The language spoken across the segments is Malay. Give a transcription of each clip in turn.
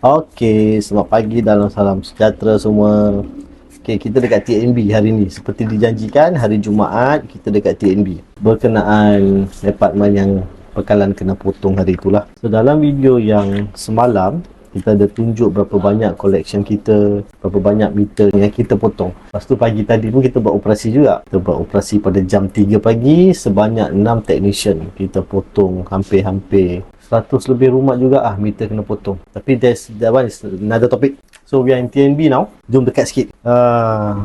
Okey, selamat pagi dan salam sejahtera semua. Okey, kita dekat TNB hari ni. Seperti dijanjikan, hari Jumaat kita dekat TNB. Berkenaan apartmen yang bakalan kena potong hari itulah. So, dalam video yang semalam, kita ada tunjuk berapa banyak collection kita, berapa banyak meter yang kita potong. Lepas tu pagi tadi pun kita buat operasi juga. Kita buat operasi pada jam 3 pagi, sebanyak 6 technician. Kita potong hampir-hampir 100 lebih rumah juga meter kena potong. Tapi that one is another topic. So we are in TNB now. Jom dekat sikit.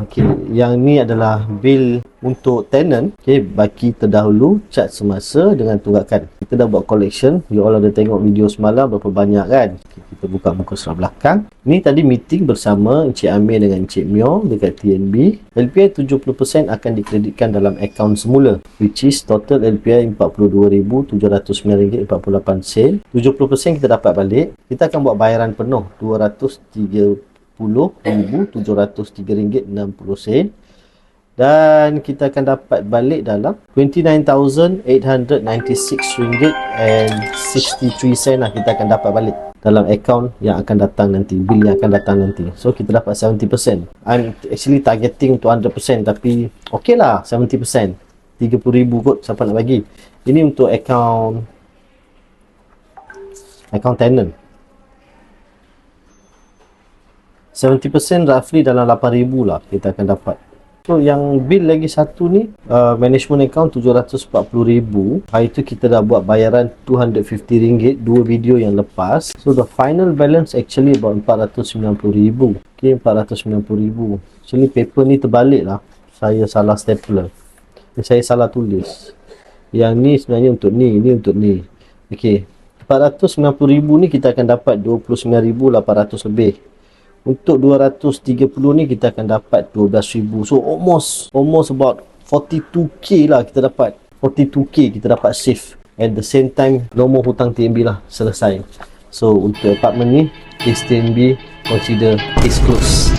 Okay. Yang ni adalah bil untuk tenant. Okay, baki terdahulu, cat semasa dengan tunggakan. Kita dah buat collection. You all ada tengok video semalam berapa banyak kan. Okay, kita buka muka sebelah belakang. Ni tadi meeting bersama Encik Amir dengan Encik Myo dekat TNB. LPI 70% akan dikreditkan dalam akaun semula, which is total LPI RM42,709.48. 70% kita dapat balik. Kita akan buat bayaran penuh RM230,703.60. Dan kita akan dapat balik dalam RM29,896.63 lah. Kita akan dapat balik dalam akaun yang akan datang nanti, bil yang akan datang nanti. So kita dapat 70%. I'm actually targeting to 100%, tapi okey lah 70%. 30,000 kot siapa nak bagi. Ini untuk akaun tenant. 70% roughly dalam 8,000 lah kita akan dapat. So yang bil lagi satu ni, management account 740,000. Hari tu kita dah buat bayaran RM250 dua video yang lepas. So the final balance actually about 490,000. Okay, 490,000. Actually paper ni terbalik lah. Saya salah stapler. Saya salah tulis. Yang ni sebenarnya untuk ni, ini untuk ni. Okay, 490,000 ni kita akan dapat 29,800 lebih. Untuk 230 ni kita akan dapat 12,000. So almost about 42k lah kita dapat. 42k kita dapat save. At the same time, no more hutang TNB lah, selesai. So untuk apartment ni, case TNB consider case close.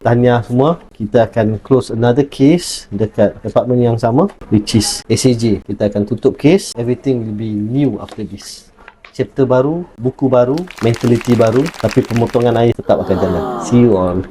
Tahniah semua, kita akan close another case dekat apartment yang sama, which is SAJ. Kita akan tutup case. Everything will be new after this. Chapter baru, buku baru, mentality baru, tapi pemotongan air tetap akan jalan. See you all.